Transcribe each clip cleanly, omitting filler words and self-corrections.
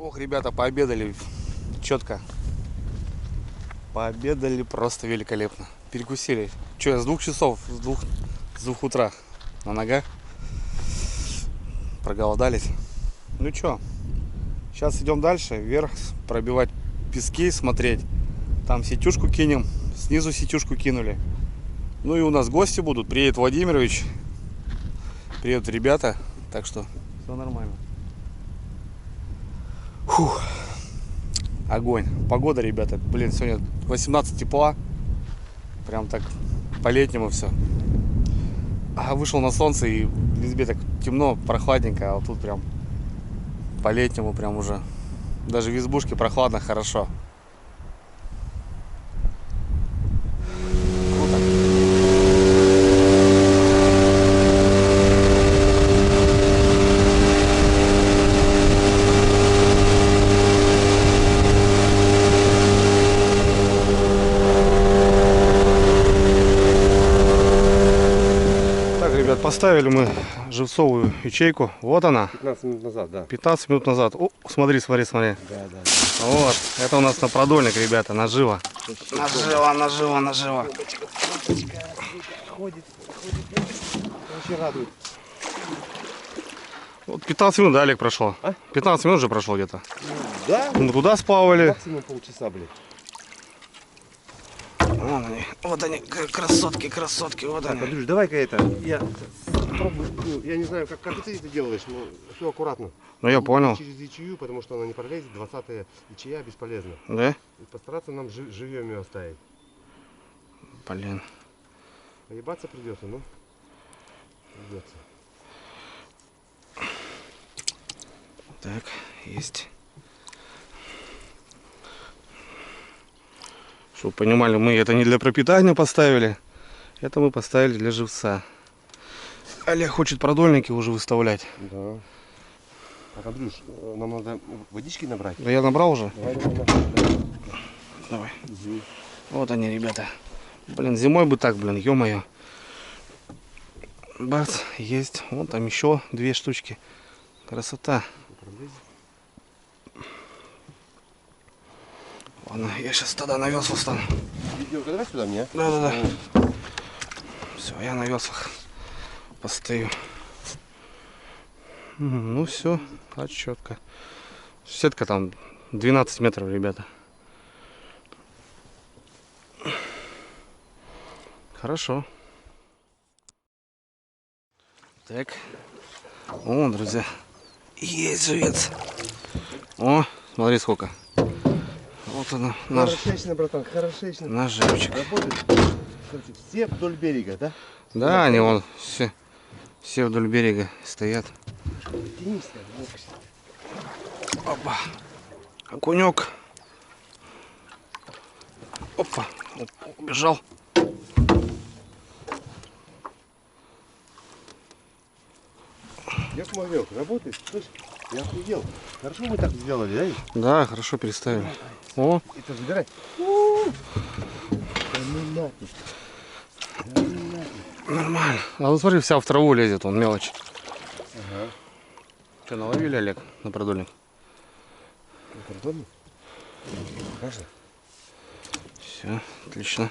Ох, ребята, пообедали четко. Пообедали просто великолепно. Перекусили. Че, я с 2 часов, с двух утра на ногах. Проголодались. Ну чё, сейчас идем дальше, вверх, пробивать пески, смотреть. Там сетюшку кинем, снизу сетюшку кинули. Ну и у нас гости будут, приедет Владимирович, приедут ребята, так что все нормально. Фух. Огонь. Погода, ребята, блин, сегодня 18 тепла. Прям так по-летнему все. А вышел на солнце и в избе так темно, прохладненько, а вот тут прям по-летнему прям уже. Даже в избушке прохладно, хорошо. Ребят, поставили мы живцовую ячейку. Вот она. 15 минут назад, да. 15 минут назад. О, смотри, смотри, смотри. Да, да. Вот. Это у нас на продольник, ребята, наживо. Наживо. Ходит. Очень радует. Вот 15 минут, да, Олег, прошло? А? 15 минут уже прошло где-то. Да? Мы туда сплавали. Максимум полчаса, блин. Вот они, красотки, вот Так, Андрюш, давай-ка это. Я попробую. Я не знаю, как ты это делаешь, но все аккуратно. Ну я понял. Через ячею, потому что она не пролезет. 20-я ячея бесполезна. Да? И постараться нам живьем ее оставить. Блин. Поебаться придется, ну. Придется. Так, есть. Чтобы понимали, мы это не для пропитания поставили. Это мы поставили для живца. Олег хочет продольники уже выставлять. Да. Так, Андрюш, нам надо водички набрать. Да я набрал уже. Давай. Давай. Угу. Вот они, ребята. Блин, зимой бы так, блин, ё-моё. Бац, есть. Вон там еще 2 штучки. Красота. Ладно, я сейчас тогда на весла встану. Давай сюда мне. Да. Все, я на веслах постою. Ну все, четко. Сетка там 12 метров, ребята. Хорошо. Так. О, друзья. Есть живец. О, смотри сколько. Вот она, наш. Хорошечно, братан, хорошечно. Наш живчик. Работает. Короче, все вдоль берега, да? Да, они вон все вдоль берега стоят. Опа. Окунек. Опа. Убежал. Я смотрел, работает. Слышь, я охуел. Хорошо мы так сделали, да? Да, хорошо переставили. О. Это забирай. Нормально. А ну смотри, вся в траву лезет, он мелочь. Ага. Что, наловили, Олег, на продольник? На продольник? Конечно. Все, отлично.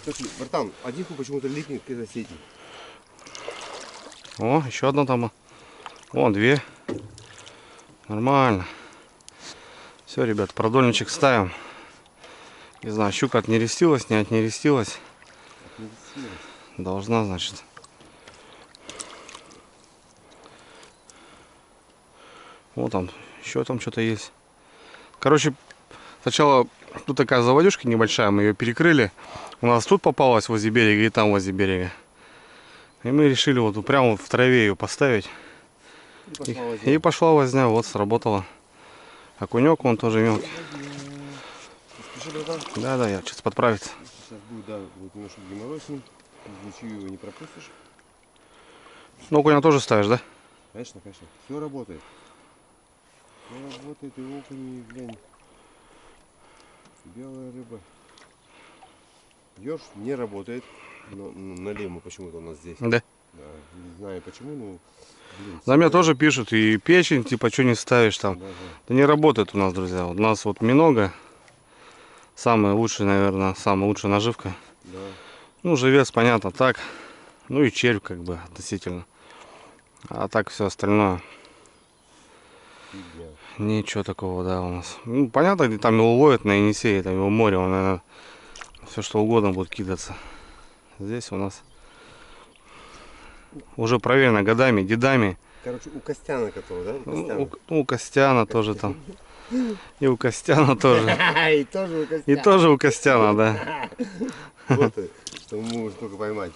Слушай, братан, один почему-то липнет к этой сети. О, еще одна там. Вон, 2. Нормально. Все, ребят, продольничек ставим. Не знаю, щука отнерестилась, не отнерестилась. Должна, значит. Вот там, еще там что-то есть. Короче, сначала тут такая заводюшка небольшая, мы ее перекрыли. У нас тут попалась возле берега и там возле берега. И мы решили вот прямо в траве ее поставить. И пошла возня, вот сработала. Окунек он тоже мелкий. Да, я сейчас подправиться. Сейчас будет, да, будет немножко геморрой с ним. Ничего его не пропустишь. Ну, окуня тоже ставишь, да? Конечно. Все работает. Все работает, и окунь, глянь. Белая рыба. Ёрш не работает. Но налей мы почему-то у нас здесь. Да. Да, не знаю почему, но... Блин, На меня тоже пишут, и печень, типа, что не ставишь там. да, да. Да не работает у нас, друзья. У нас вот минога. Самая лучшая, наверное, самая лучшая наживка. Да. Ну, живец, понятно, так. Ну и червь, как бы, относительно. А так все остальное. Фигня. Ничего такого, да, у нас. Ну, понятно, где там его ловят на Енисее, там его море, он, наверное, все что угодно будет кидаться. Здесь у нас уже проверено годами, дедами. Короче, у Костяна, который, да? У Костяна. У Костяна тоже там. И у Костяна тоже. И тоже у Костяна. И тоже у Костяна, да. Вот, что мы можем только поймать.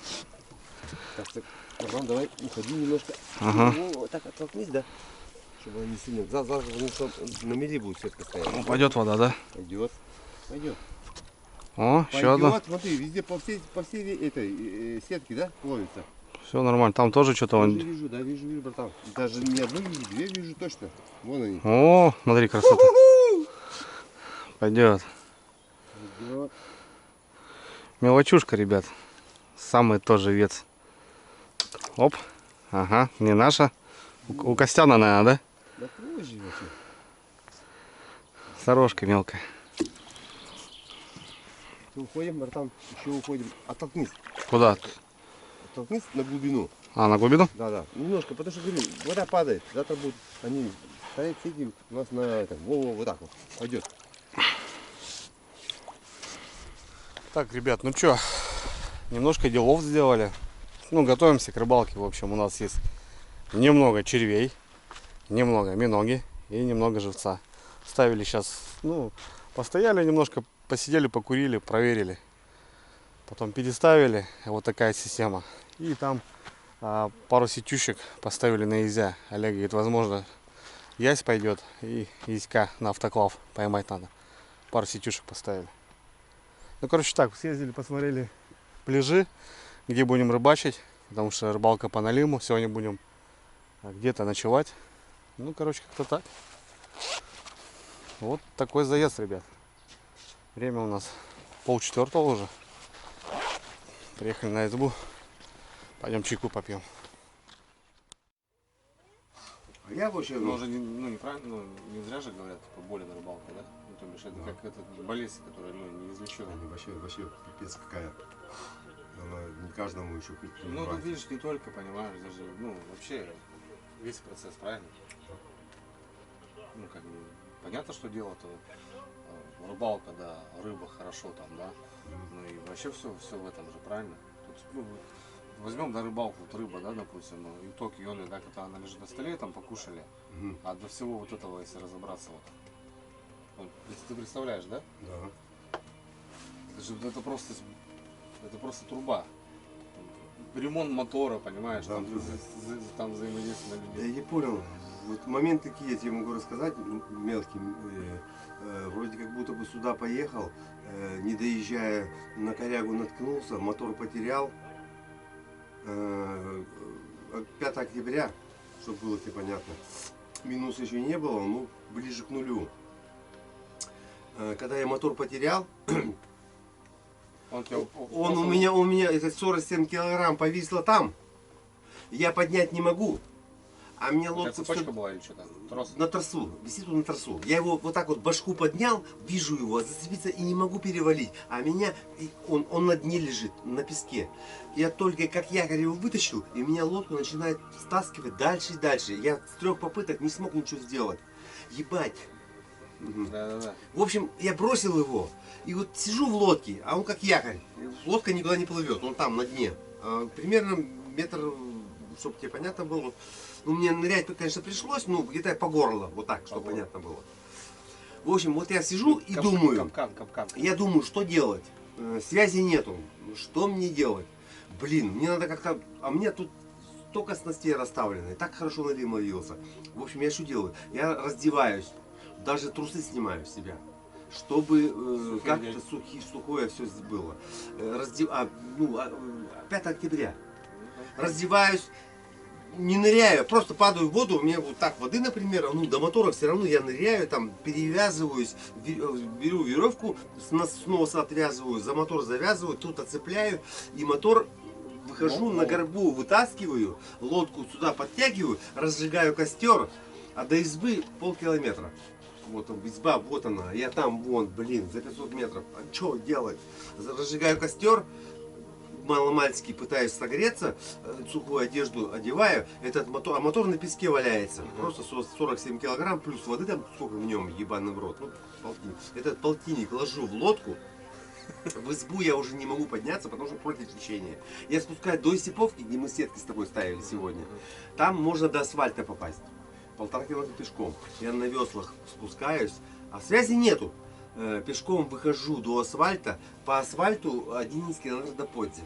Так что, Роман, давай уходи немножко. Ага. Вот так оттолкнись, да? Чтобы он не сильно... На мели будет сетка стоять. Ну, пойдет вода, да? Пойдет. Пойдет. О, еще одна. Пойдет, смотри, везде по всей этой сетке, да, ловится. Все нормально. Там тоже что-то Вижу, он. вижу, да, вижу, братан. Даже не одну вижу, две вижу точно. Вон они. О, смотри, красота. Пойдет. Пойдет. Мелочушка, ребят. Самый тоже вец. Оп. Ага, не наша. У Костяна, наверное, да? Да позже вообще. Сорожка мелкая. Еще уходим, братан, еще уходим. Оттолкнись. Куда? Оттолкнись на глубину. А, на глубину? Да, да. Немножко, потому что, говорю, вода падает. Завтра будут они стоять сети у нас на этом. Во-во, вот так вот. Пойдет. Так, ребят, ну что, немножко делов сделали. Ну, готовимся к рыбалке. В общем, у нас есть немного червей, немного миноги и немного живца. Ставили сейчас, ну, постояли немножко, посидели, покурили, проверили. Потом переставили. Вот такая система. И там пару сетючек поставили на езя. Олег говорит, возможно, ясь пойдет и яська на автоклав поймать надо. Пару сетючек поставили. Ну, короче, так, съездили, посмотрели пляжи, где будем рыбачить, потому что рыбалка по налиму. Сегодня будем где-то ночевать. Ну, короче, как-то так. Вот такой заезд, ребят. Время у нас 3:30 уже. Приехали на избу. Пойдем чайку попьем. А я вообще... Ну, уже неправильно, не зря же говорят, типа, боли на рыбалке, да? Ну, то бишь, это как болезнь, которая неизлечима. Вообще пипец какая. Она не каждому еще пить. Ну, тут видишь, не только, понимаешь, даже, ну, вообще весь процесс, правильно? Ну, как бы, понятно, что дело-то рыбалка, да, рыба хорошо там, да? Ну и вообще все в этом же, правильно? Тут, ну, возьмем, да, рыбалку, вот рыба, да, допустим, ну, итог ее, да, когда она лежит на столе, там покушали, а до всего вот этого, если разобраться, вот, если ты представляешь, да? Да. Это просто труба. Ремонт мотора, понимаешь, Да, там взаимодействие на людей. Я не понял. Вот момент такие, я тебе могу рассказать, мелкий. Вроде как будто бы сюда поехал, не доезжая на корягу наткнулся, мотор потерял. 5 октября, чтобы было тебе понятно. Минус еще не было, ну ближе к нулю. Когда я мотор потерял, он у меня этот 47 килограмм повисло там. Я поднять не могу. А мне лодка... Цепочка была или что-то? Трос? На тросу, висит он на тросу. Я его вот так вот башку поднял, вижу его, зацепиться и не могу перевалить. А меня, он на дне лежит, на песке. Я только как якорь его вытащил, и меня лодку начинает стаскивать дальше и дальше. Я с 3 попыток не смог ничего сделать. Ебать. Да. В общем, я бросил его, и вот сижу в лодке, а он как якорь. Лодка никуда не плывет, он там на дне. Примерно метр, чтобы тебе понятно было. Ну, мне нырять, конечно, пришлось, ну, где-то по горло, вот так, чтобы понятно было. В общем, вот я сижу и думаю, Капкан. я думаю, что делать? Связи нету, что мне делать? Блин, мне надо как-то, а мне тут столько снастей расставлено, и так хорошо налим ловился. В общем, я что делаю? Я раздеваюсь, даже трусы снимаю с себя, чтобы как-то сухое все было. 5 октября. Раздеваюсь. Не ныряю, просто падаю в воду, у меня вот так воды, например, ну до мотора все равно я ныряю, там перевязываюсь, беру веревку, снова отвязываю, за мотор завязываю, тут отцепляю, и мотор выхожу на горбу, вытаскиваю, лодку сюда подтягиваю, разжигаю костер, а до избы полкилометра. Вот изба, вот она, я там, вон, блин, за 500 метров. А что делать? Разжигаю костер, маломальски пытаюсь согреться, сухую одежду одеваю, этот мотор, а мотор на песке валяется. Просто 47 килограмм, плюс воды там, сколько в нем, ебаный в рот. Ну, полтинник. Этот полтинник ложу в лодку. В избу я уже не могу подняться, потому что против течения. Я спускаю до Исиповки, где мы сетки с тобой ставили сегодня. Там можно до асфальта попасть. 1,5 километра пешком. Я на веслах спускаюсь, а связи нету. Пешком выхожу до асфальта. По асфальту 11 километров до Подзи.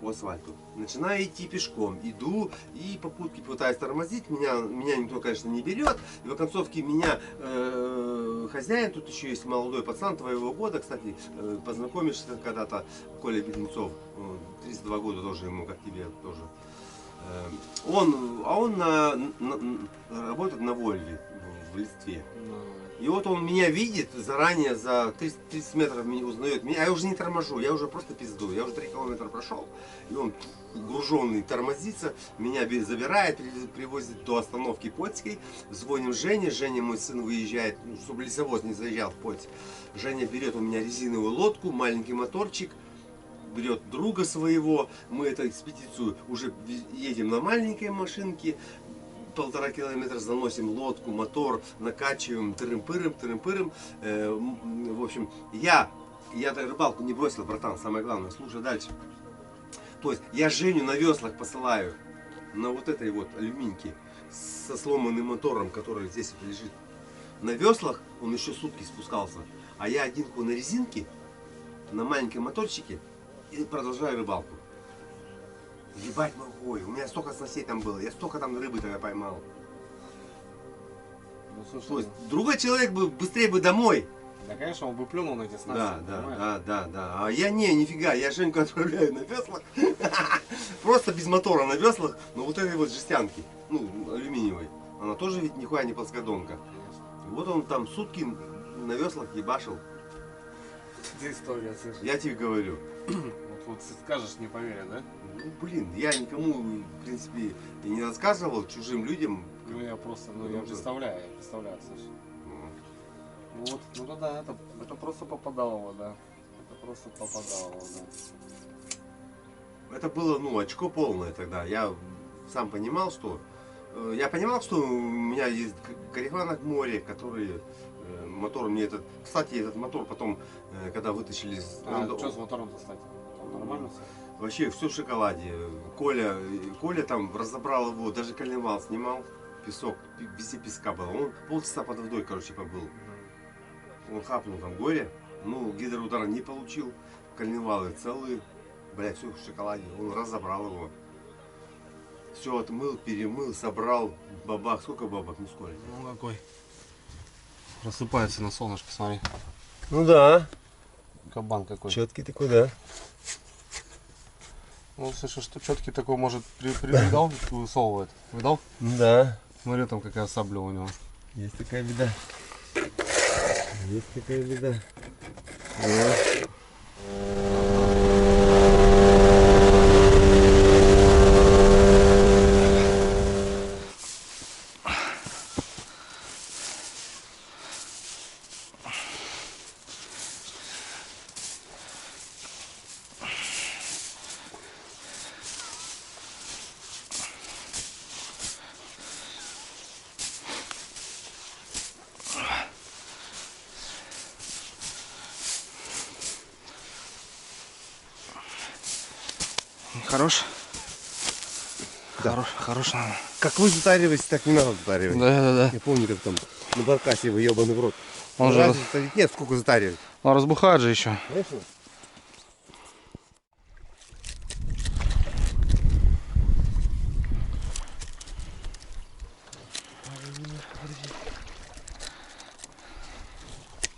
По асфальту. Начинаю идти пешком. Иду и попутки пытаюсь тормозить. Меня никто, конечно, не берет. И в оконцовке меня хозяин, тут еще есть молодой пацан твоего года, кстати, познакомишься когда-то, Коля Беглецов, 32 года тоже ему, как тебе тоже. Он работает на Вольве в Листве. И вот он меня видит заранее, за 30 метров меня узнает меня, а я уже не торможу, я уже просто пизду, я уже 3 километра прошел, и он груженный тормозится, меня забирает, привозит до остановки Подской, звоним Жене, Женя, мой сын, выезжает, чтобы лесовоз не заезжал в Подь. Женя берет у меня резиновую лодку, маленький моторчик, берет друга своего, мы эту экспедицию уже едем на маленькой машинке, 1,5 километра заносим лодку, мотор, накачиваем, тырым-пырым. В общем, я рыбалку не бросил, братан, самое главное, слушай дальше. То есть я Женю на веслах посылаю на вот этой вот алюминьке со сломанным мотором, который здесь лежит. На веслах он еще сутки спускался, а я один на резинке, на маленьком моторчике и продолжаю рыбалку. Ебать могу, у меня столько снастей там было, я столько там рыбы тогда поймал. Ну, слушай, То есть другой человек бы быстрее бы домой. да, конечно, он бы плюнул на эти снасти. Да. А я нифига, я Женьку отправляю на веслах. Просто без мотора на веслах, но вот этой вот жестянки, ну, алюминиевой. Она тоже ведь нихуя не плоскодонка. Вот он там сутки на веслах ебашил. Это история, слышишь? Я тебе говорю. Вот скажешь, не поверят, да? Ну, блин, я никому, в принципе, и не рассказывал, чужим людям. Ну я просто, я представляю, слышишь. Ну вот, ну да, это просто попадало в вода. Это просто попадало в вода. Это было, ну, очко полное тогда. Я сам понимал, что... Я понимал, что у меня есть корефана к море, который... Мотор мне этот... Кстати, этот мотор потом, когда вытащили... Что с мотором-то, кстати? Нормально все? Вообще все в шоколаде. Коля там разобрал его, даже коленвал снимал. Песок, везде песка было. Он полчаса под водой, короче, побыл. Он хапнул там горе. Ну, гидроудара не получил. Коленвалы целые. Блять, все в шоколаде. Он разобрал его. Все отмыл, перемыл, собрал. Бабах. Сколько бабах? Ну сколько? Ну какой. Просыпается на солнышко, смотри. Ну да. Кабан какой. Четкий такой, да. Ну, слушай, что четкий такой, может, видал, высовывает. Видал? Да. Смотри, там какая сабля у него. Есть такая беда. Есть такая беда. Хорош? Да. Хорош, наверное. Как вы затариваете, так не надо затаривать. Да. Я помню, как там на баркасе вы ебаный в рот. Он же Разницы ведь нет, сколько затаривать. он разбухает же еще. Конечно.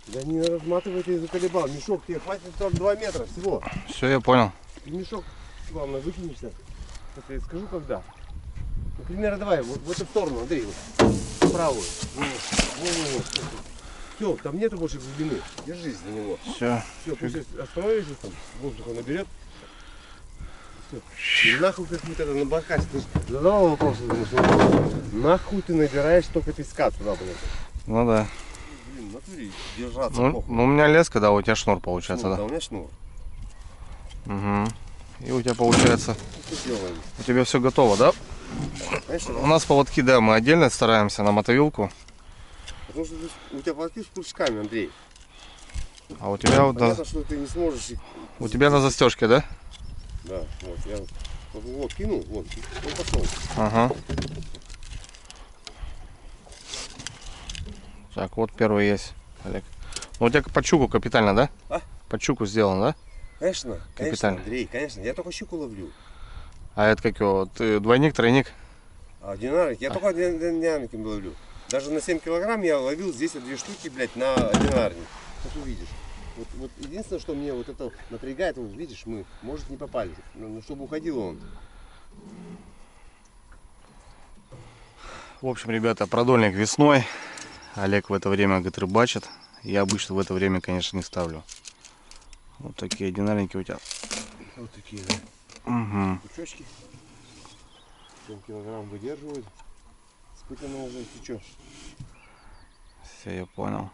Да не разматывай, ты заколебал. Мешок тебе хватит там 2 метра всего. Все, я понял. И мешок, главное, выкинешься. Это я скажу когда. Ну, примерно давай, вот в эту сторону, Андрей, вот. В правую. Все, там нету больше глубины. Держись за него. Все. Все, пусть остановишься там, воздуха наберет. И нахуй какую-то на баркасе. Ты задавал вопрос, нахуй ты набираешь только песка туда, блядь. Ну да. Блин, натуре держаться Ну, похуй. у меня леска, да, у тебя шнур получается, Шнур, да? да, у меня шнур. Угу. И у тебя получается, Что делаем? у тебя все готово, да? Конечно, У нас поводки, да, мы отдельно стараемся на мотовилку. потому что у тебя платки с крючками, Андрей. А у тебя вот Понятно, что ты не сможешь их... у тебя на застежке, да? Да, вот, я вот кинул, вот, он пошел. Ага. Так, вот первый есть, Олег. Ну, у тебя по чуку капитально, да? А? По чуку сделано, да? Конечно, конечно, Капитально. Андрей, конечно, я только щуку ловлю. А это как его? Ты двойник, тройник? А динарик, я только динариком ловлю. Даже на 7 килограмм я ловил здесь 2 штуки, блядь, на динарник. Как увидишь. Вот единственное, что мне вот это напрягает, вот видишь, мы, может, не попали. Но чтобы уходил он. В общем, ребята, продольник весной. Олег в это время, говорит, рыбачит. Я обычно в это время, конечно, не ставлю. Вот такие динарники у тебя. Вот такие, да. Угу. Пучочки. 7 килограмм выдерживают. Спытанно уже, ты что? Все, я понял.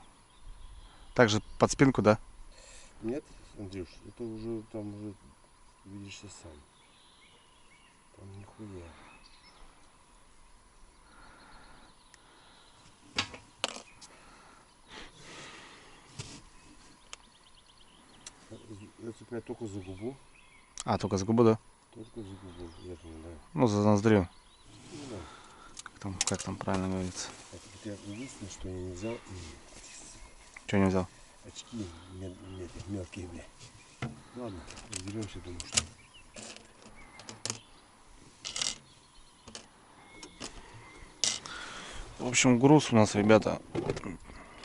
Также под спинку, да? Нет, Андрюш, это уже там уже видишься сам. Там нихуя. Я цепляю только за губу. А, только с губы, да? Только за губу, верхнюю, да. Ну, за ноздрю. Ну да. Как там правильно говорится? Так, вот я единственное, что я не взял, Что не взял? очки мелкие, блядь. Ладно, разберемся, думаю, что. В общем, груз у нас, ребята,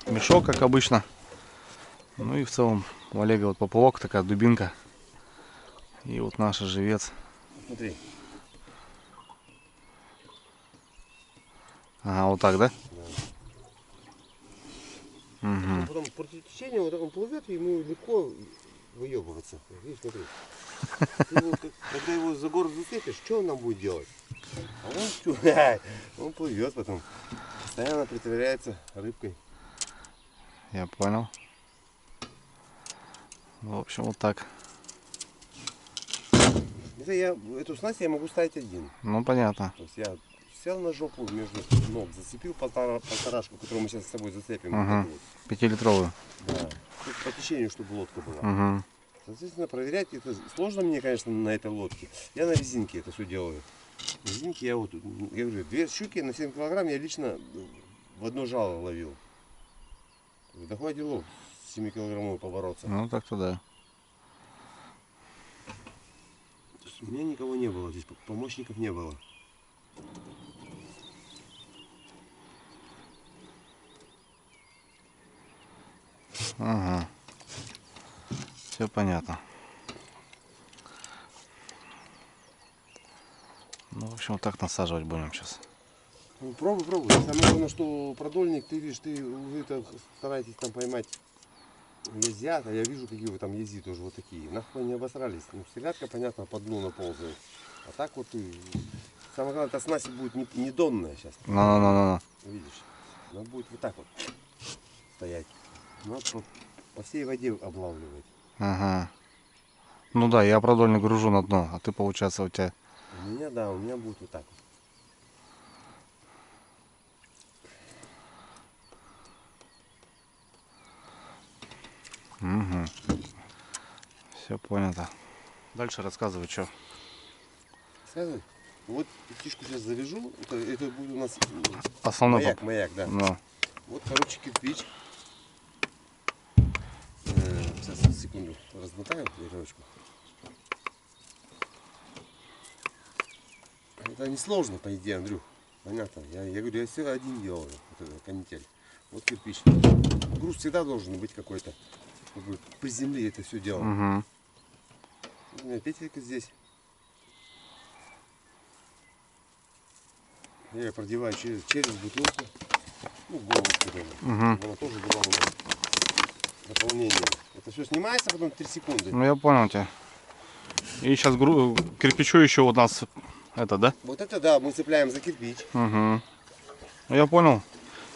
мешок, как обычно. Ну и в целом у Олега вот поплавок, такая дубинка. И вот наш живец. Смотри. Ага, вот так, да? Да. Угу. Потом против течения вот так он плывет, и ему легко выебываться. Видишь, смотри. Ты его, когда его за гору зацепишь, что он нам будет делать? А он плывет потом. Постоянно притворяется рыбкой. Я понял. В общем, вот так. Это эту снасть я могу ставить один. Ну, понятно. То есть я сел на жопу между ног, зацепил полторашку, которую мы сейчас с собой зацепим. Угу. Вот. 5-литровую. Да. Тут по течению, чтобы лодка была. Угу. Соответственно, проверять это сложно мне, конечно, на этой лодке. Я на резинке это все делаю. На резинке я говорю, 2 щуки на 7 килограмм я лично в одно жало ловил. Такое дело с 7 килограммовой побороться. Ну, так-то да. То есть у меня никого не было, здесь помощников не было. Ага. Все понятно. Ну, в общем, вот так насаживать будем сейчас. Ну, пробуй. Самое главное, что продольник, ты видишь, вы это стараетесь там поймать язят, а я вижу, какие вы там ези тоже вот такие. Нахуй не обосрались. Ну, селядка, понятно, по дну наползает. А так вот и... Самое главное, эта снасть будет не донная сейчас. Ну. Видишь? Она будет вот так вот стоять. Надо по всей воде облавливать. Ага. Ну да, я продольно гружу на дно, а ты, получается, у тебя... У меня будет вот так вот. Угу. Все понято. Дальше рассказывай, что. Сказывай. Вот птичку сейчас завяжу. Это будет у нас Основной маяк, да. Ну. Вот, короче, кирпич. Сейчас, секунду, размотаю веревочку. Это несложно, по идее, Андрюх. Понятно. Я говорю, я все один делаю. Вот это канитель. Вот кирпич. Груз всегда должен быть какой-то, чтобы при земле это все делал. Угу. У меня петелька здесь. Я ее продеваю через бутылку. Ну, головку тоже. Угу. Она тоже была у нас наполнение. Это все снимается потом 3 секунды. Ну, я понял тебя. И сейчас кирпичу еще у нас это, да? Вот это да, мы цепляем за кирпич. Угу. Я понял.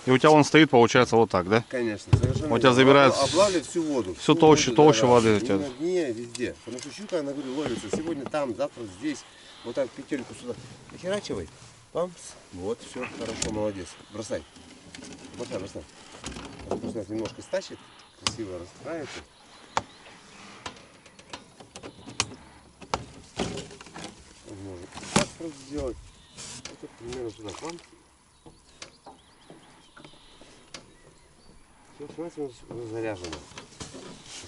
И у тебя он стоит, получается, вот так, да? Конечно, совершенно. У тебя забирает облавливает всю воду. Всю толщу воды у тебя. На дне, везде. Потому что щука, она, говорю, ловится сегодня там, завтра здесь. Вот так петельку сюда охерачивай. Памс. Вот, все, хорошо, молодец. Бросай. Бросай. Пусть нас немножко стащит. Красиво расстраивается. Можно так просто сделать. Вот примерно сюда. Памс. Все, смотрите, у нас заряжено.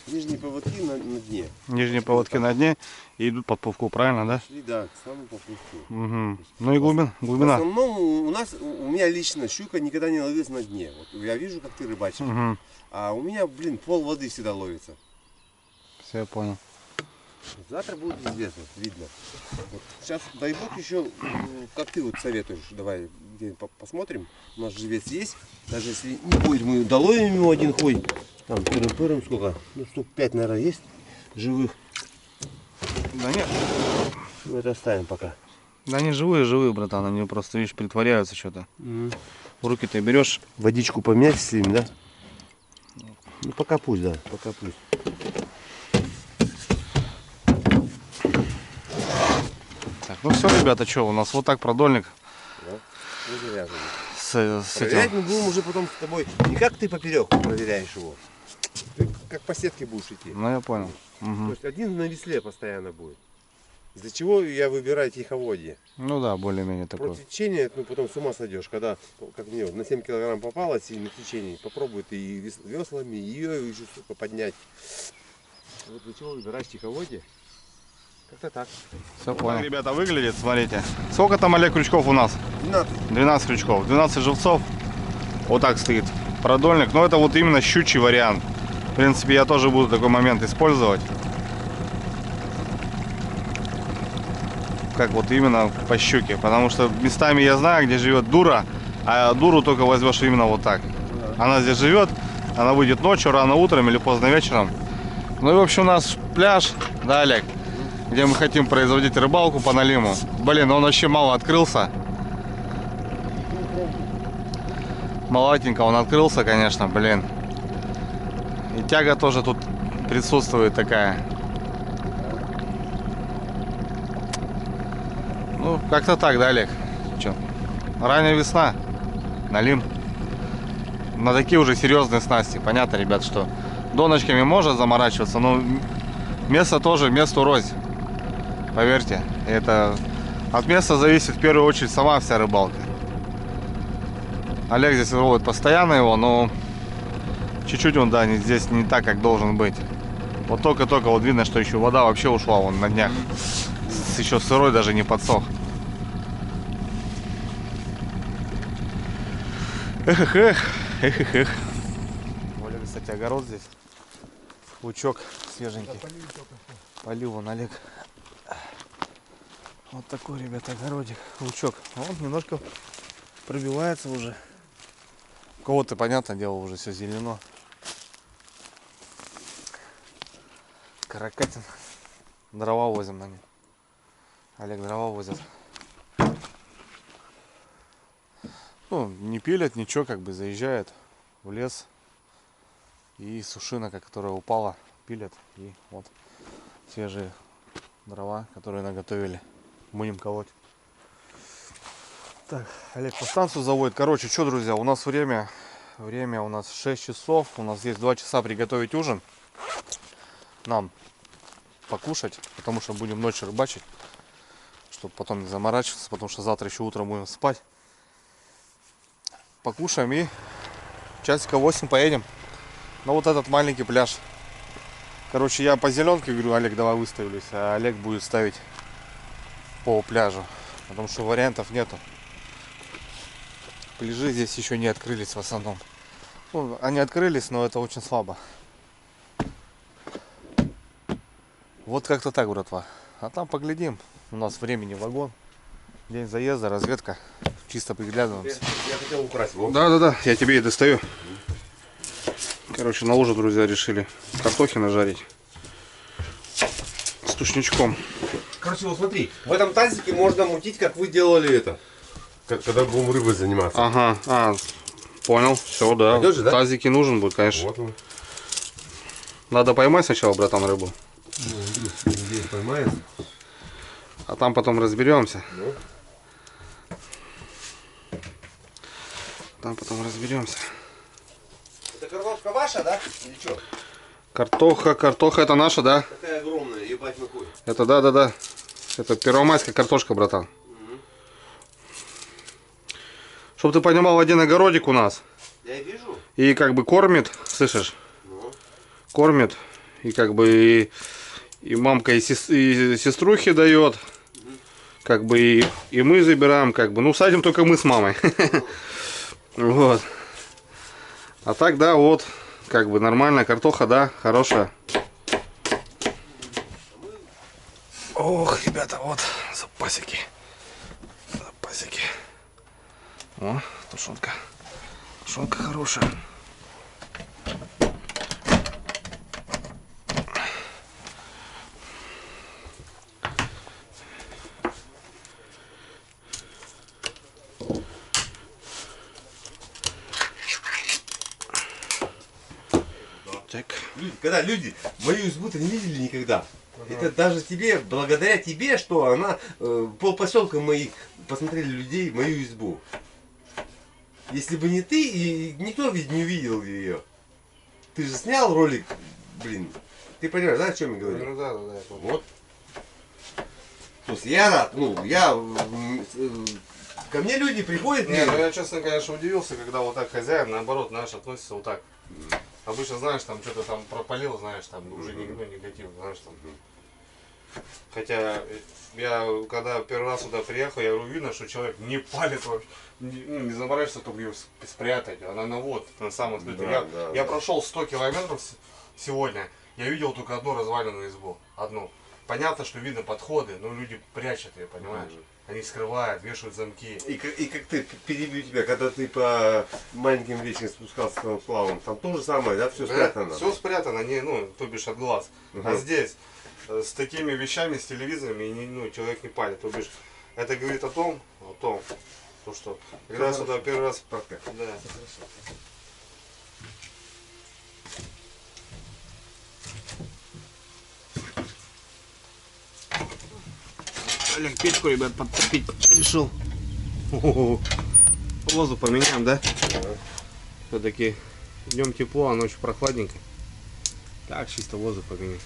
Нижние поводки на дне. Нижние поводки на дне и идут под плавку, правильно, да? Шли, да, к самому поплавку. Угу. Ну и глубина. В основном у меня лично щука никогда не ловится на дне. Вот я вижу, как ты рыбачишь. Угу. А у меня, блин, пол воды всегда ловится. Все, я понял. Завтра будет известно, видно. Вот сейчас, дай бог, еще, как ты вот советуешь, давай посмотрим. У нас живец есть. Даже если не будет, мы доловим ему один хой. Там пырым-пырым сколько? Ну, штук 5, наверное, есть живых. Да нет. Мы это оставим пока. Да они живые, братан. Они просто, видишь, притворяются что-то. В руки ты берешь. Водичку поменять с ним, да? Ну, пока пусть, да, пока пусть. Так, ну все, ребята, что, у нас вот так продольник. Да. Ну, заряженный. С Проверять этим. мы будем уже потом с тобой. Не как ты поперек проверяешь его. Ты как по сетке будешь идти. Ну я понял. То Угу. есть один на весле постоянно будет. Из-за чего я выбираю тиховодье. Ну да, более-менее такой. Против течения, ну потом с ума сойдешь, когда, как мне, вот, на 7 килограмм попалось и на течении, попробуй ты и веслами, и ее еще, сука, поднять. Вот для чего выбираешь тиховодье? Как-то так. Все понял. Ребята, выглядит, смотрите. Сколько там, Олег, крючков у нас? 12. 12 крючков, 12 живцов. Вот так стоит продольник. Но это вот именно щучий вариант. В принципе, я тоже буду такой момент использовать. Как вот именно по щуке. Потому что местами я знаю, где живет дура. А дуру только возьмешь именно вот так. Она здесь живет. Она выйдет ночью, рано утром или поздно вечером. Ну и в общем у нас пляж. Да, Олег? Где мы хотим производить рыбалку по налиму. Блин, он вообще мало открылся. Малатенько он открылся, конечно, блин. И тяга тоже тут присутствует такая. Ну, как-то так, да, Олег? Че? Ранняя весна. Налим. На такие уже серьезные снасти. Понятно, ребят, что доночками можно заморачиваться, но место тоже месту рознь. Поверьте, это от места зависит в первую очередь сама вся рыбалка. Олег здесь ловит постоянно его, но чуть-чуть он, да, здесь не так, как должен быть. Вот только-только вот видно, что еще вода вообще ушла вон на днях. Еще сырой, даже не подсох. Эх. У Олега, кстати, огород здесь. Лучок свеженький. Полил вон Олег. Вот такой, ребята, огородик. Лучок. Он немножко пробивается уже. У кого-то, понятное дело, уже все зелено. Каракатин. Дрова возим на нем. Олег дрова возит. Ну, не пилят, ничего, как бы заезжает в лес. И сушинка, которая упала, пилят. И вот свежие дрова, которые наготовили. Будем колоть. Так, Олег по станцию заводит. Короче, что, друзья, у нас время у нас 6 часов. У нас есть 2 часа приготовить ужин. Нам покушать, потому что будем ночью рыбачить. Чтобы потом не заморачиваться, потому что завтра еще утром будем спать. Покушаем и часика 8 поедем на вот этот маленький пляж. Короче, я по зеленке говорю, Олег, давай выставлюсь, а Олег будет ставить по пляжу, потому что вариантов нету. Пляжи здесь еще не открылись в основном. Ну, они открылись, но это очень слабо. Вот как-то так, братва. А там поглядим. У нас времени вагон. День заезда, разведка. Чисто приглядываемся. Я хотел украсть его. Да, я тебе и достаю. Короче, на ужин, друзья, решили картохи нажарить. с тушничком. Короче, вот смотри, в этом тазике можно мутить, как вы делали это. Когда будем рыбой заниматься. Ага, понял, все, да. Пойдёт же, да? Тазики нужен будет, конечно. Вот он. Надо поймать сначала, братан, рыбу. Ну, Андрей поймает. А там потом разберемся. Ну. Там потом разберемся. Это картошка ваша, да? Или что? Картоха это наша, да? Такая огромная, ебать какой. Это да. Это первомайская картошка, братан. Чтоб ты понимал, один огородик у нас. Я вижу. И как бы кормит, слышишь? Ну. Кормит. И как бы и мамка, и сеструхи дает. Как бы и мы забираем, как бы. Ну, садим только мы с мамой. Вот. А так, да, вот. Как бы нормальная картоха, да, хорошая. Ох, ребята, вот запасики. Запасики. О, тушенка. Тушенка хорошая. Так. Когда люди мою избу-то не видели никогда. Это даже тебе, благодаря тебе, что она полпоселка моих посмотрели людей мою избу. Если бы не ты, и никто ведь не увидел ее. Ты же снял ролик, блин. Ты понимаешь, да, о чем я говорю? Ну да. Вот. То есть я рад, ко мне люди приходят. Не, ну я честно, конечно, удивился, когда вот так хозяин, наоборот, знаешь, относится вот так. Обычно, знаешь, там что-то там пропалил, знаешь, там уже негатив, знаешь, там. Хотя я, когда первый раз сюда приехал, я видно, что человек не палит вообще, не заморачивается, чтобы ее спрятать, она на самом открытом. Я прошел 100 километров сегодня, я видел только одну разваленную избу, одну. Понятно, что видно подходы, но люди прячут ее, понимаешь? Они скрывают, вешают замки. И как ты, перебью тебя, когда ты по маленьким речкам спускался с плавом, там то же самое, да, все спрятано? Все спрятано, то бишь от глаз. А здесь с такими вещами, с телевизорами, человек не палит. То бишь, это говорит о том, что когда я сюда первый раз... Да. Олег печку, ребят, подтопить решил. Воздух поменяем, да? Все-таки днем тепло, а ночью прохладненько. Так, чисто воздух поменяем.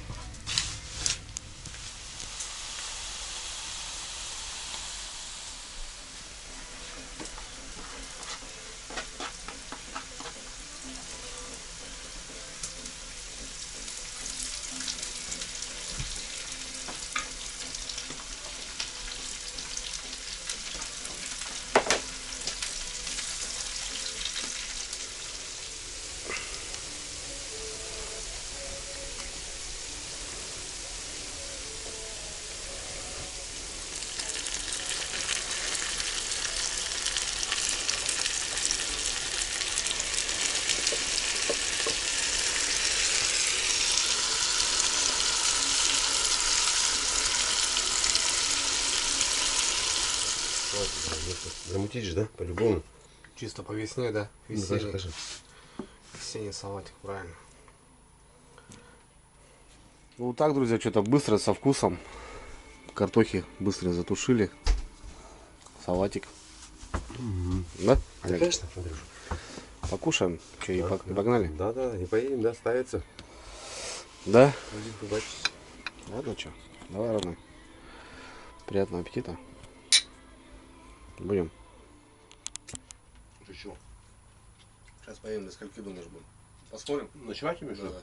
Замутить же, да, по-любому. Чисто по весне, да? Весенний. Весенний салатик, правильно. Ну вот так, друзья, что-то быстро, со вкусом. Картохи быстро затушили. Салатик. Да? Олег? Конечно, Андрюш. Покушаем. Че, и погнали? Да, и поедем, да, ставится. Да? Ладно, что? Давай, родной. Приятного аппетита. Будем. Ты что? Сейчас поедем, до скольки думаешь будем? Посмотрим? Ночевать тебе, что ли?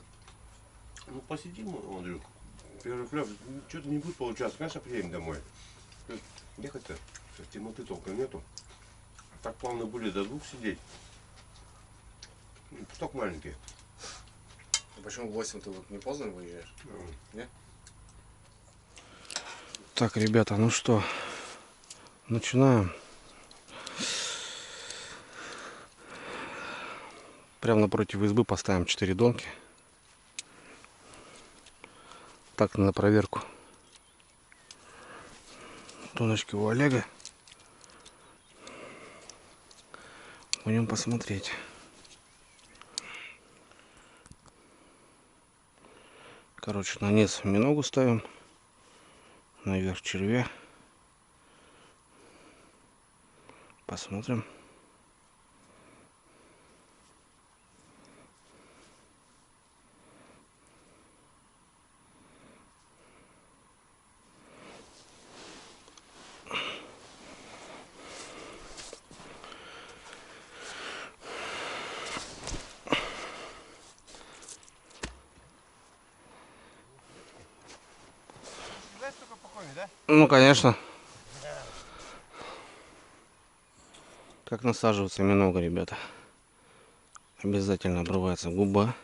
Ну, посидим, Андрюк. Первый клёв, что-то не будет получаться. Конечно, приедем домой. Ехать-то, сейчас темноты толком нету. А так плавно были до 2 сидеть. Пусток маленький. А почему в 8 ты вот не поздно выезжаешь? Нет? Так, ребята, ну что, начинаем. Прямо напротив избы поставим 4 донки. Так, на проверку. Доночки у Олега. Будем посмотреть. Короче, на низ миногу ставим. Наверх червя. Посмотрим. Ну, конечно. Как насаживаться минога, ребята. Обязательно обрывается губа.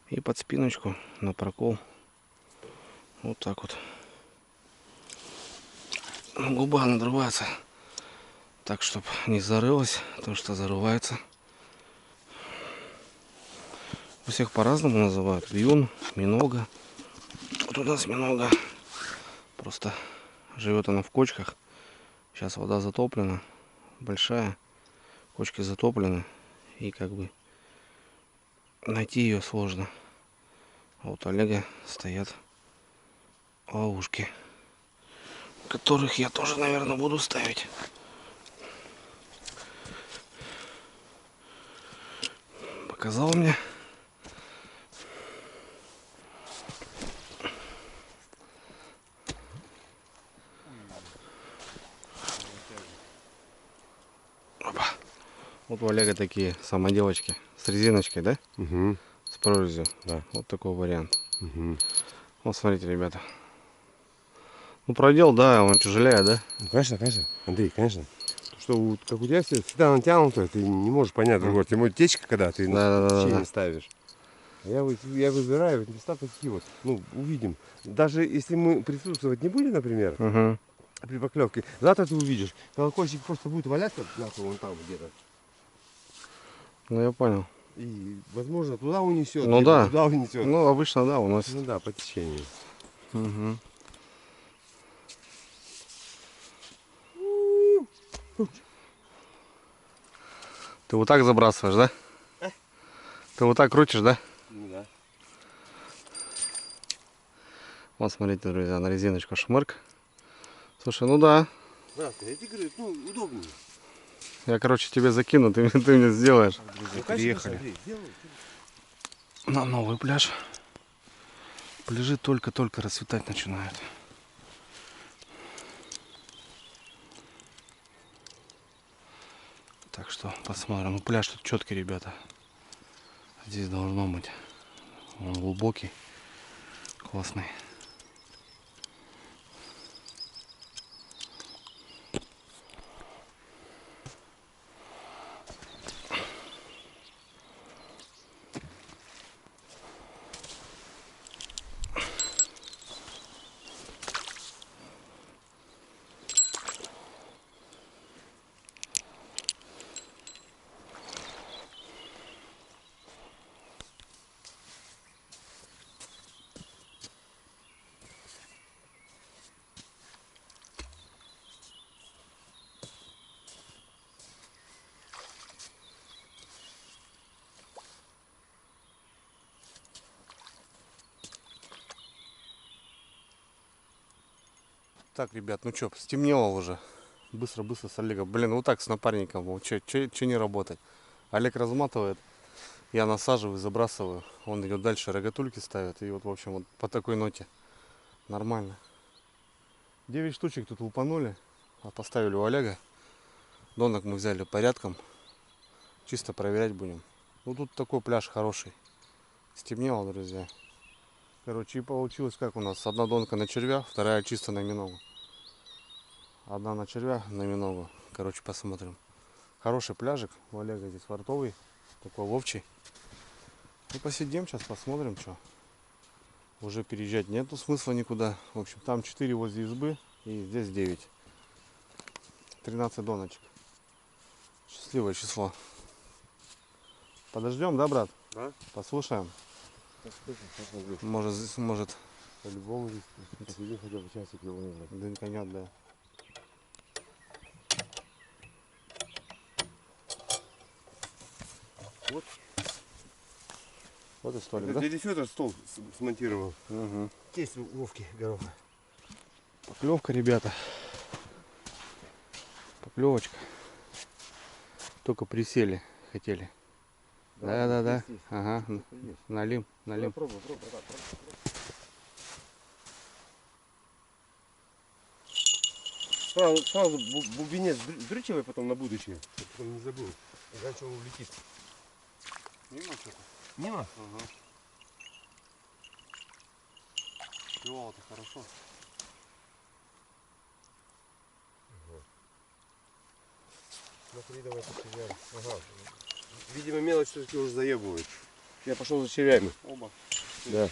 И под спиночку на прокол. Вот так вот. Губа надрывается. Так, чтобы не зарылась, потому что зарывается. У всех по-разному называют. Вьюн, минога. Вот у нас минога. Просто живет она в кочках. Сейчас вода затоплена. Большая. Кочки затоплены. И как бы найти ее сложно. А вот у Олега стоят ловушки, которых я тоже, наверное, буду ставить. Показал мне. Опа. Вот у Олега такие самоделочки с резиночкой, да? Угу. С прорезью. Да. Вот такой вариант. Угу. Вот смотрите, ребята. Ну, продел, да, он тяжелее, да? Ну, конечно, конечно. Андрей, конечно. Что вот, как у тебя всегда натянуто, ты не можешь понять другого. Тем более течка, когда ты Да. течение ставишь. А я выбираю вот места такие вот. Ну, увидим. Даже если мы присутствовать не будем, например, Угу. при поклевке, завтра ты увидишь. Колокольчик просто будет валяться нахуй вон там где-то. Ну, я понял. И, возможно, туда унесет, Ну либо да. туда унесет. Ну, обычно, да, у нас. Ну да, по течению. Угу. Ты вот так забрасываешь, да? Ты вот так крутишь, да? Ну да. Вот, смотрите, друзья, на резиночку шмырк. Слушай, ну да. Да, я тебе говорю, ну, удобнее. Я, короче, тебе закину, ты мне сделаешь. Ну, Приехали Андрей, сделай. на новый пляж. Пляжи только-только расцветать начинают. Так что посмотрим. Ну, пляж тут четкий, ребята. Здесь должно быть. Он глубокий, классный. Так, ребят, ну что, стемнело уже. Быстро с Олегом. Блин, вот так с напарником. Вот че не работать. Олег разматывает, я насаживаю, забрасываю. Он идет дальше, рогатульки ставит. И вот, в общем, вот по такой ноте. Нормально. 9 штучек тут лупанули. А поставили у Олега. Донок мы взяли порядком. Чисто проверять будем. Ну тут такой пляж хороший. Стемнело, друзья. Короче, и получилось как у нас. Одна донка на червя, вторая чисто на миногу. Одна на червя, на миногу. Короче, посмотрим. Хороший пляжик. У Олега здесь фартовый. Такой ловчий. И посидим сейчас, посмотрим, что. Уже переезжать нету смысла никуда. В общем, там 4 возле избы. И здесь 9. 13 доночек. Счастливое число. Подождем, да, брат? Да? Послушаем. Может По-любому здесь посидим хотя бы часик его наверное. Дынька нет, да. Вот. Вот и столик, Это да? дядя Федор стол смонтировал. Угу. Тесть у Вовки Гороха. Поклевка, ребята. Поклевочка. Только присели, хотели. Да. Есть. Ага. Есть. Налим. Пробуй. Сразу бубенец дрючивай потом на будущее. Чтобы потом не забыл. Иначе он улетит. Мимо что-то? Мимо? Ага. Клевало-то хорошо. Смотри, давай по червям. Ага. Видимо, мелочь все-таки уже заебывает. Я пошел за червями. Оба. Да.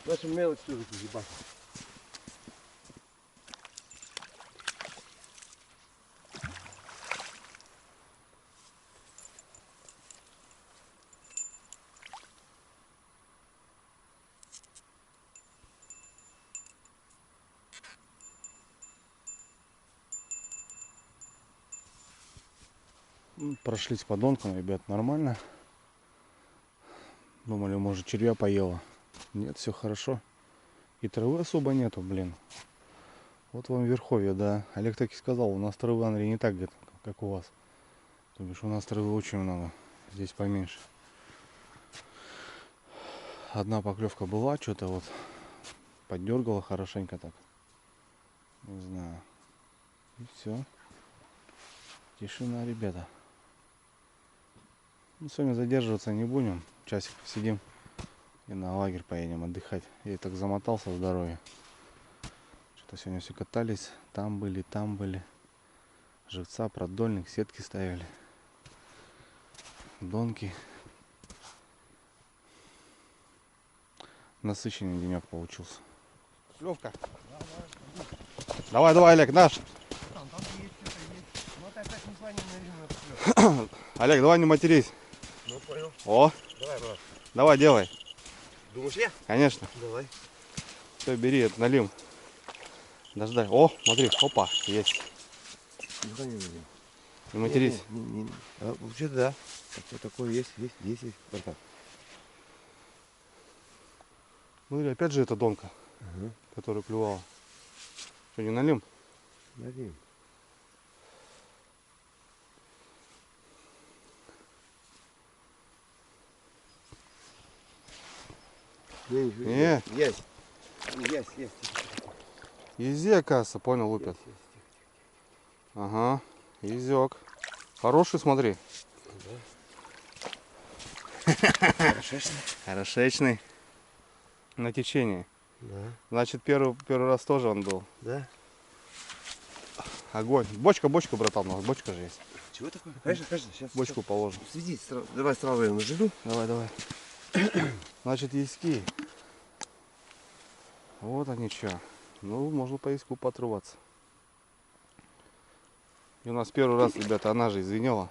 Наша мелочь все-таки ебать. Прошлись по донкам, ребят, нормально. Думали, может, червя поела. Нет, все хорошо. И травы особо нету, блин. Вот вам верховье, да. Олег так и сказал, у нас травы, Андрей, не так где-то, как у вас. То бишь у нас травы очень много. Здесь поменьше. Одна поклевка была, что-то вот поддергала хорошенько так. Не знаю. И все. Тишина, ребята. Ну, сегодня задерживаться не будем. Часик посидим и на лагерь поедем отдыхать. Я и так замотался с дороги. Что-то сегодня все катались. Там были. Живца, продольник, сетки ставили. Донки. Насыщенный денек получился. Клевка. Давай, Олег, наш. Олег, давай не матерись. Ну, понял. О, Давай, брат. давай, делай. Думаешь, я? Конечно. Давай. Все, бери, это налим. Дождай. О, смотри, опа, есть. Не матерись. Вообще-то да. Такое, такое есть, братан. Ну или опять же эта донка, которая клювала. Что, не налим? Налим. Не. Есть. Изи, оказывается, понял, лупят. Ага, изек. Хороший, смотри. Хорошечный. На течении. Да. Значит, первый раз тоже он был. Да. Огонь. Бочка, братан, у нас бочка же есть. Чего такое? Конечно, сейчас. Бочку положим. Следи, давай сразу я наживу. Давай. Значит, яськи. Вот они что. Ну, можно по яську потрубаться. И у нас первый раз, ребята, она же извинила.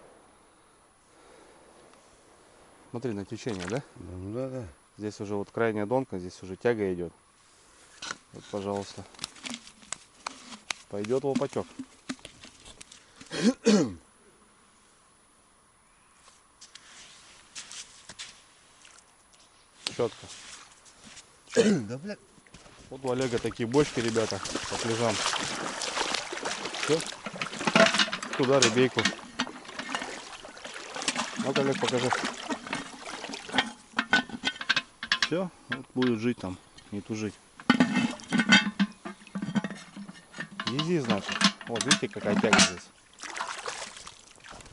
Смотри, на течение, да? Да. Здесь уже вот крайняя донка, здесь уже тяга идет. Вот, пожалуйста. Пойдет лопатек. Четко. Да, бля. Вот у Олега такие бочки, ребята, по пляжам. Все. Туда рыбейку. Вот, Олег, покажи. Все, вот будет жить там, не тужить. Изи, значит. Вот, видите, какая тяга здесь.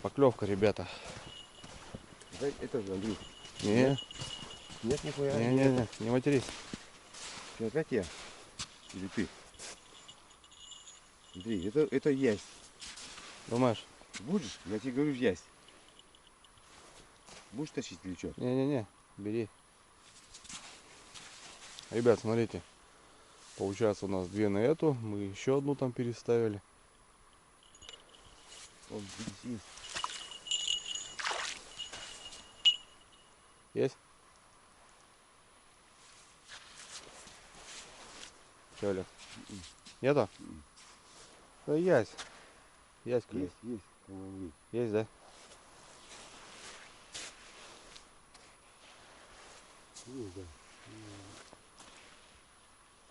Поклевка, ребята. Это же, Андрей. Нет, нихуя. не матерись. Ты опять я? Или ты? Андрей, это ясь. Думаешь? Будешь? Я тебе говорю, ясь. Будешь тащить или что? Не, бери. Ребят, смотрите. Получается у нас две на эту. Мы еще одну там переставили. Он здесь есть. Есть? Че, Олег? Нету? Да есть. Есть клюв. Есть, по-моему, есть. Есть, да? Есть, да.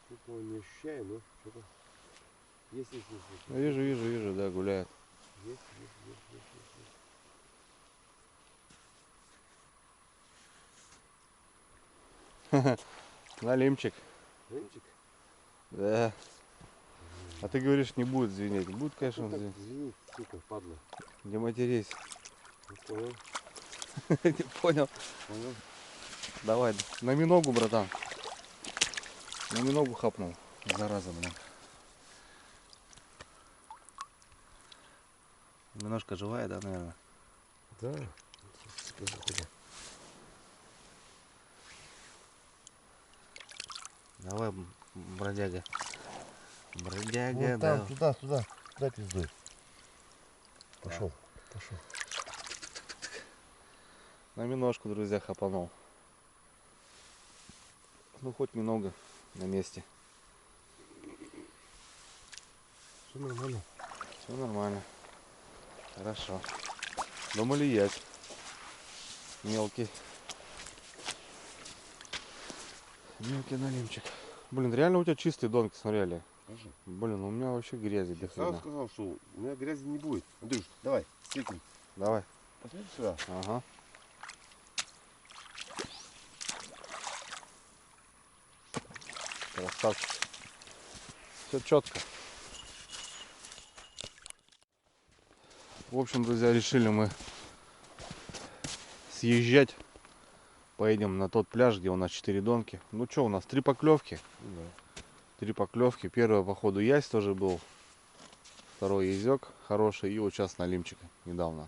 Такого не ощущаю, но что-то есть. Ну, вижу, да, гуляет. Есть. Налимчик. Рынчик? Да. А ты говоришь, не будет звенеть. Будет, конечно, он звенеть. Извини, сука, падла. Не матерись. Не понял. Не понял. Понял. Давай, на миногу, братан. На миногу хапнул. Зараза, блин. Миножка живая, да, наверное? Да. Давай, бродяга. Бродяга, Вот да. там, туда пиздуй. Пошел. На миножку, друзья, хапанул. Ну, хоть немного на месте. Все нормально. Все нормально. Хорошо. Думали есть. Мелкий. Мелкий налимчик. Блин, реально у тебя чистые донки, смотрели. Блин, у меня вообще грязи до Я хрена. сразу сказал, что у меня грязи не будет. Андрюш, давай, светим. Давай. Посмотри сюда. Ага. Красавчик. Все четко. В общем, друзья, решили мы съезжать. Поедем на тот пляж, где у нас 4 донки. Ну что, у нас 3 поклевки. Да. 3 поклевки. Первый, походу, ясь тоже был. Второй язек хороший. И вот сейчас налимчика недавно.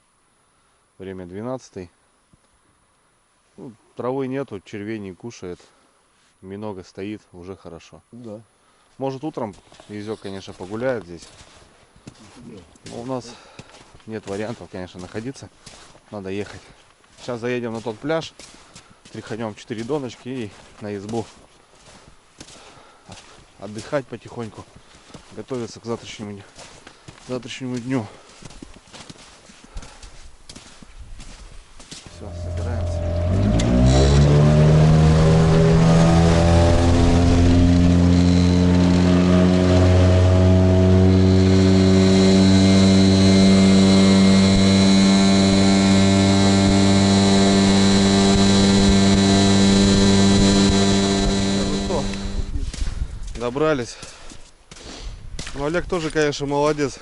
Время 12. Ну, травы нету, червей не кушает. Минога стоит, уже хорошо. Да. Может, утром язек, конечно, погуляет здесь. Но у нас нет вариантов, конечно, находиться. Надо ехать. Сейчас заедем на тот пляж. Тряханем 4 доночки и на избу. Отдыхать потихоньку. Готовиться к завтрашнему дню. Все, собираемся. Добрались. Ну, Олег тоже, конечно, молодец.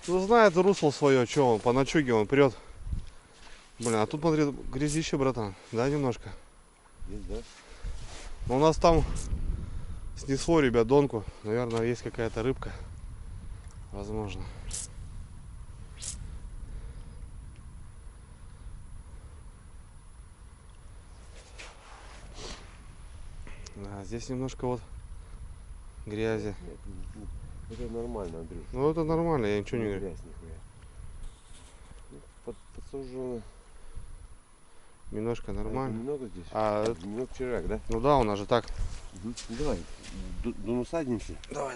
Ну, знает русло свое, что он по ночуге он прет. Блин, а тут, смотри, грязище, братан. Да, немножко? Есть, да? Но у нас там снесло, ребят, донку. Наверное, есть какая-то рыбка. Возможно. Да, здесь немножко вот грязи. Нет, это нормально, Андрюш. Ну, это нормально, я ничего не говорю. Грязь нихуя. Подсужено. Немножко нормально. Немного здесь? А, Немного червяк, да? ну да, у нас же так. Угу. Давай, ну садимся. Давай.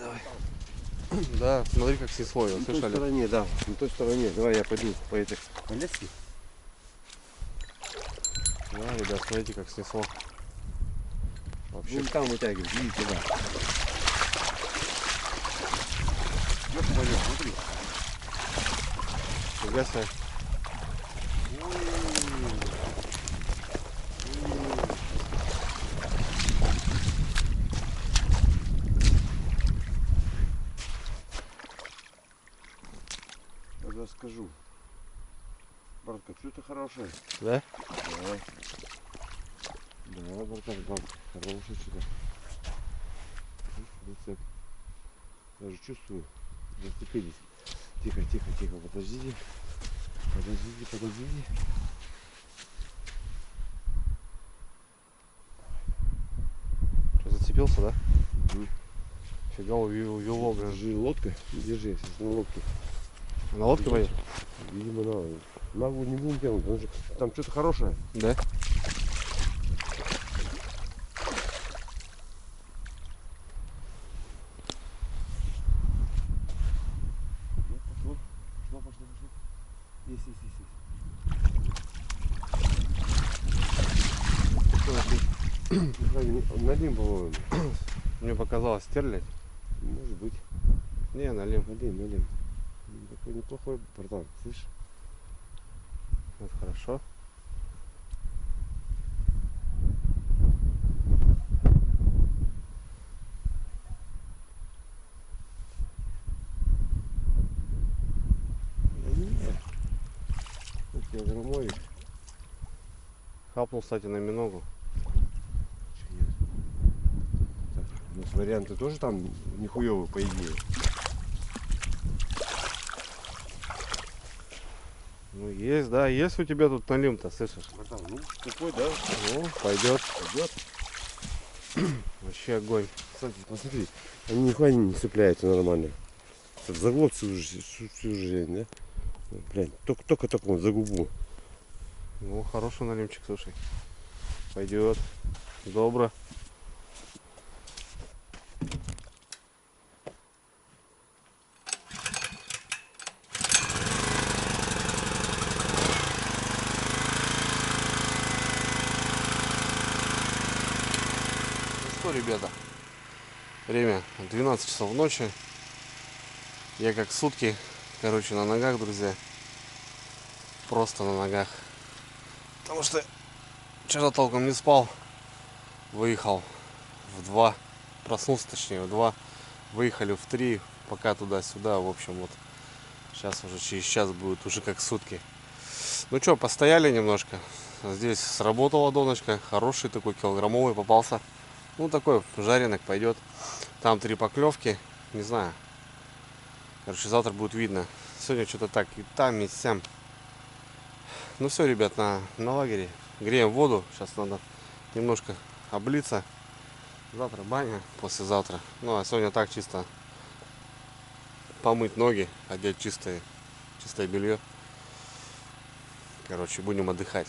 Да, смотри, как снесло его, На той слышали? стороне, да. На той стороне. Давай я пойду по этой полеске. Да, ребят, смотрите, как снесло. Вообще. Вон там вытягивай, видите, да. Вот смотри. Фига себе. Я скажу. Братка, что-то хорошее. Да? Давай. Да, братан, хорошее что-то. Рецепт. Даже чувствую. Зацепились. Тихо, подождите. Подождите. Что, зацепился, да? Угу. Фига увело, блин. Держи лодка. Держи, сейчас на лодке. На лодке поедешь? Видимо, на воду не будем тянуть, потому что там что-то хорошее. Да. Налим, по-моему. Мне показалось стерлядь. Может быть. Не, налим. Налим. Такой неплохой, братан, слышь? Это хорошо. Да нет. Вот килограммовик. Хапнул, кстати, на миногу. Чё нет? Так, у нас варианты тоже там нихуёвые, по идее. Ну есть, да, есть у тебя тут налим-то, слышишь? Братан, ну, такой, да? Ну, пойдет. Пойдет. Вообще огонь. Кстати, посмотри, они нихуя не цепляются нормально. Заглот всю жизнь, да? Блядь, только он за губу. Ну, хороший налимчик, слушай. Пойдет. Добро. Ну что, ребята, время 12 часов ночи. Я как сутки, короче, на ногах, друзья. Просто на ногах. Потому что вчера толком не спал. Выехал в 2. Проснулся, точнее, в 2. Выехали в 3. Пока туда-сюда. В общем, вот. Сейчас уже через час будет уже как сутки. Ну что, постояли немножко. Здесь сработала доночка. Хороший такой килограммовый попался. Ну такой жареный пойдет. Там 3 поклевки. Не знаю. Короче, завтра будет видно. Сегодня что-то так и там, и сям. Ну все, ребят, на лагере. Греем воду. Сейчас надо немножко облиться. Завтра баня, послезавтра. Ну а сегодня так чисто помыть ноги, одеть чистое белье. Короче, будем отдыхать.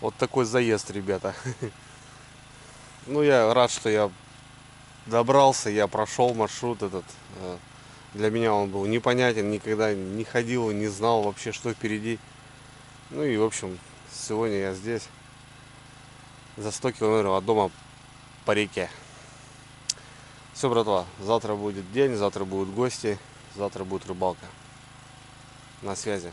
Вот такой заезд, ребята. Ну я рад, что я добрался, я прошел маршрут этот. Для меня он был непонятен, никогда не ходил, не знал вообще, что впереди. Ну и в общем, сегодня я здесь. За 100 километров от дома по реке. Все, братва, завтра будет день, завтра будут гости, завтра будет рыбалка. На связи.